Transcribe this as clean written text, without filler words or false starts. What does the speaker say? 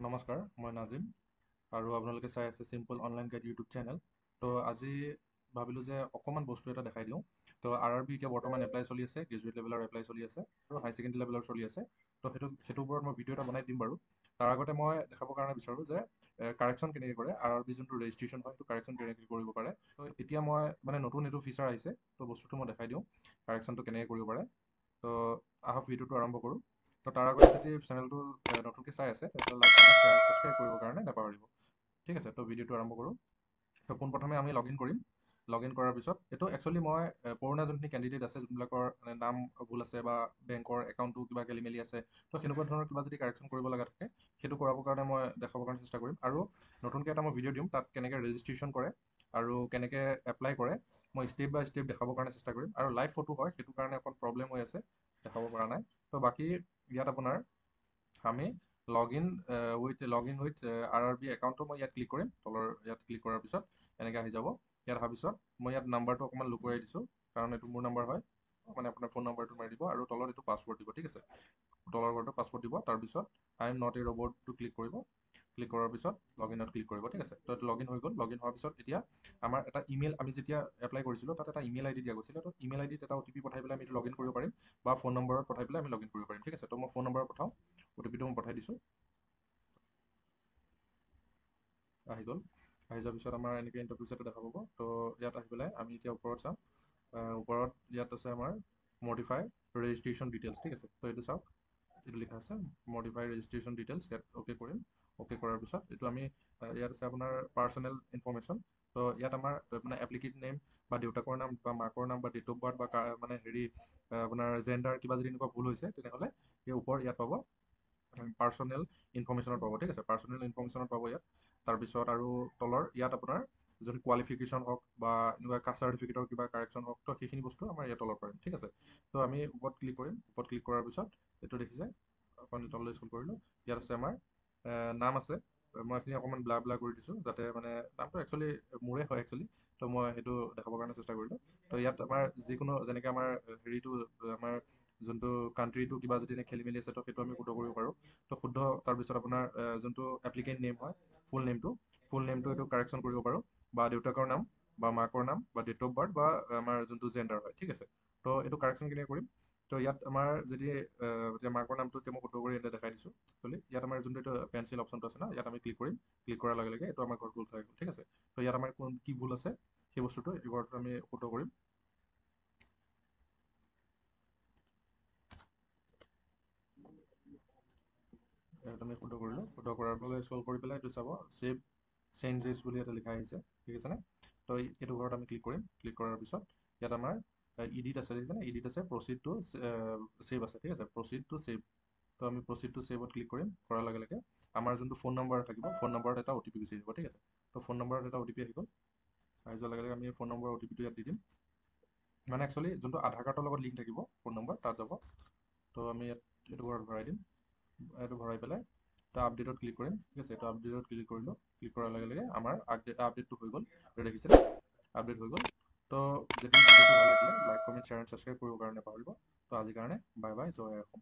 নমস্কাৰ, মই নাজিম আৰু আপোনালোকে চাই আছে simple online guide YouTube channel. তো আজি ভাবিলোঁ যে অকণমান বস্তু এটা দেখাই দিওঁ। তো RRB এতিয়া বৰ্তমান এপ্লাই চলি আছে, গ্ৰেজুৱেট লেভেলৰ এপ্লাই চলি আছে আৰু হাই ছেকেণ্ডেৰী লেভেলৰ চলি আছে। তো সেইটোৰ ওপৰত মই ভিডিঅ' এটা বনাই দিম বাৰু। তাৰ আগতে মই দেখাবৰ কাৰণে বিচাৰোঁ যে কাৰেকশ্যন কেনেকৈ কৰে, RRB যোনটো ৰেজিষ্ট্ৰেশ্যন হয় সেইটো কাৰেকশ্যন কেনেকৈ কৰিব পাৰে। তো এতিয়া মই মানে নতুন এইটো ফিচাৰ আহিছে, তো বস্তুটো মই দেখাই দিওঁ কাৰেকশ্যনটো কেনেকৈ কৰিব পাৰে। তো আহক ভিডিঅ'টো আৰম্ভ কৰোঁ। তো তাৰ আগতে যদি চেনেলটো নতুনকৈ চাই আছে তেতিয়াহ'লে লাইক ছাবস্ক্ৰাইব কৰিবৰ কাৰণে নাপাহৰিব। ঠিক আছে, তো ভিডিঅ'টো আৰম্ভ কৰোঁ। তো পোনপ্ৰথমে আমি লগ ইন কৰিম। লগ ইন কৰাৰ পিছত এইটো একচুৱেলি মই পুৰণা যোনখিনি কেণ্ডিডেট আছে যোনবিলাকৰ নাম ভুল আছে বা বেংকৰ একাউণ্টটো কিবা খেলি মেলি আছে, তো সেনেকুৱা ধৰণৰ কিবা যদি কাৰেকশ্যন কৰিব লগা থাকে সেইটো কৰাবৰ কাৰণে মই দেখাবৰ কাৰণে চেষ্টা কৰিম। আৰু নতুনকৈ এটা মই ভিডিঅ' দিম, তাত কেনেকৈ ৰেজিষ্ট্ৰেশ্যন কৰে আৰু কেনেকৈ এপ্লাই কৰে মই ষ্টেপ বাই ষ্টেপ দেখাবৰ কাৰণে চেষ্টা কৰিম। আৰু লাইভ ফটো হয়, সেইটো কাৰণে অকণ প্ৰব্লেম হৈ আছে, দেখাব পৰা নাই। তো বাকী ইয়াত আপোনাৰ আমি লগ ইন উইথ RRB একাউণ্টটো মই ইয়াত ক্লিক কৰিম। তলৰ ইয়াত ক্লিক কৰাৰ পিছত এনেকৈ আহি যাব। ইয়াত অহাৰ পিছত মই ইয়াত নাম্বাৰটো অকণমান লুকুৱাই দিছোঁ, কাৰণ এইটো মোৰ নাম্বাৰ হয়। মানে আপোনাৰ ফোন নাম্বাৰটো মাৰি দিব আৰু তলত এইটো পাছৱৰ্ড দিব। ঠিক আছে, তলৰ ঘৰটো পাছৱৰ্ড দিব। তাৰপিছত আই এম নট এ ৰবটটো ক্লিক কৰিব। ক্লিক কৰাৰ পিছত লগ ইনত ক্লিক কৰিব। ঠিক আছে, তো এইটো লগ ইন হৈ গ'ল। লগ ইন হোৱাৰ পিছত এতিয়া আমাৰ এটা ইমেইল, আমি যেতিয়া এপ্লাই কৰিছিলোঁ তাত এটা ইমেইল ID দিয়া গৈছিলে। তো ইমেইল IDত এটা OTP পঠাই পেলাই আমি এইটো লগ ইন কৰিব পাৰিম বা ফোন নম্বৰত পঠাই পেলাই আমি লগ ইন কৰিব পাৰিম। ঠিক আছে, তো মই ফোন নম্বৰত পঠাওঁ, OTPটো মই পঠাই দিছোঁ। আহি গ'ল। আহি যোৱাৰ পিছত আমাৰ এনেকৈ ইণ্টাৰফেচ এটা দেখা পাব। তো ইয়াত আহি পেলাই আমি এতিয়া ওপৰত চাম। ওপৰত ইয়াত আছে আমাৰ মডিফাই ৰেজিষ্ট্ৰেশ্যন ডিটেইলছ। ঠিক আছে, তো এইটো চাওক, এইটো লিখা আছে মডিফাই ৰেজিষ্ট্ৰেশ্যন ডিটেইলছ। ইয়াত অ'কে কৰিম। অ'কে কৰাৰ পিছত এইটো আমি ইয়াত আছে আপোনাৰ পাৰ্চনেল ইনফৰমেশ্যন। তো ইয়াত আমাৰ মানে এপ্লিকেণ্ট নেম বা দেউতাকৰ নাম বা মাকৰ নাম বা ডেট অফ বাৰ্থ বা মানে আপোনাৰ জেণ্ডাৰ কিবা যদি এনেকুৱা ভুল হৈছে তেনেহ'লে এই ওপৰত ইয়াত পাব পাৰ্চনেল ইনফৰমেশ্যনত পাব। ঠিক আছে, পাৰ্চনেল ইনফৰমেশ্যনত পাব ইয়াত। তাৰপিছত আৰু তলৰ ইয়াত আপোনাৰ যোন কোৱালিফিকেশ্যন হওক বা এনেকুৱা কাষ্ট চাৰ্টিফিকেটৰ কিবা কাৰেকশ্যন হওক, তো সেইখিনি বস্তু আমাৰ ইয়াত তলত পাৰিম। ঠিক আছে, তো আমি ওপৰত ক্লিক কৰিম। ওপৰত ক্লিক কৰাৰ পিছত এইটো দেখিছে, অকণ তললৈ স্ক্ৰল কৰিলোঁ। ইয়াত আছে আমাৰ নাম আছে। মই এইখিনি অকণমান ব্লা কৰি দিছোঁ যাতে মানে নামটো একচুৱেলি মোৰে হয় একচুৱেলি, তো মই সেইটো দেখাবৰ কাৰণে চেষ্টা কৰিলোঁ। তো ইয়াত আমাৰ যিকোনো যেনেকৈ আমাৰ আমাৰ যোনটো কাণ্ট্ৰিটো কিবা যদি খেলি মেলি আছে তো সেইটো আমি শুদ্ধ কৰিব পাৰোঁ। তো শুদ্ধ, তাৰপিছত আপোনাৰ যোনটো এপ্লিকেণ্ট নেম হয় ফুল নেমটো এইটো কাৰেকশ্যন কৰিব পাৰোঁ, বা দেউতাকৰ নাম বা মাকৰ নাম বা ডেট অফ বাৰ্থ বা আমাৰ যোনটো জেণ্ডাৰ হয়। ঠিক আছে, তো এইটো কাৰেকশ্যন কেনেকৈ কৰিম। তো ইয়াত আমাৰ যদি এতিয়া মাকৰ নামটো এতিয়া মই শুদ্ধ কৰি এতিয়া দেখাই দিছোঁ। ইয়াত আমাৰ যোনটো এইটো পেঞ্চিল অপশ্যনটো আছে ন, ইয়াত আমি ক্লিক কৰিম। ক্লিক কৰাৰ লগে লগে এইটো আমাৰ ঘৰত ভুল হৈ গ'ল। ঠিক আছে, তো ইয়াত আমাৰ কি ভুল আছে সেই বস্তুটো এই ঘৰটো আমি শুদ্ধ কৰিম। আমি শুদ্ধ কৰিলোঁ। শুদ্ধ কৰাৰ ফলত স্ক্ৰল কৰি পেলাই এইটো চাব ছেভ চেঞ্জেছ বুলি এটা লিখা আহিছে। ঠিক আছেনে, তো এইটো ঘৰত আমি ক্লিক কৰিম। ক্লিক কৰাৰ পিছত ইয়াত আমাৰ ইডিট আছে, দেখিছেনে, ইডিট আছে, প্ৰচিড টু ছেভ আছে। ঠিক আছে, প্ৰচিড টু ছেভ। তো আমি প্ৰচিড টু ছেভত ক্লিক কৰিম। কৰাৰ লগে লগে আমাৰ যোনটো ফোন নম্বৰ থাকিব, ফোন নম্বৰত এটা OTP গুচি আহিব। ঠিক আছে, তো ফোন নম্বৰত এটা OTP আহি গ'ল। আহি যোৱাৰ লগে লগে আমি ফোন নম্বৰৰ OTPটো ইয়াত দি দিম। মানে একচুৱেলি যোনটো আধাৰ কাৰ্ডৰ লগত লিংক থাকিব ফোন নম্বৰ তাত যাব। তো আমি ইয়াত এইটো ঘৰত ভৰাই দিম। এইটো ভৰাই পেলাই এটা আপডেটত ক্লিক কৰিম। ঠিক আছে, এইটো আপডেটত ক্লিক কৰিলোঁ। ক্লিক কৰাৰ লগে লগে আমাৰ আপডেটটো হৈ গ'ল। এইটো দেখিছে, আপডেট হৈ গ'ল। তো যদি ভিডিঅ'টো ভাল লাগিলে like comment share and subscribe কৰিবৰ কাৰণে নাপাহৰিব। তো আজিৰ কাৰণে বাই বাই, জয় অসম।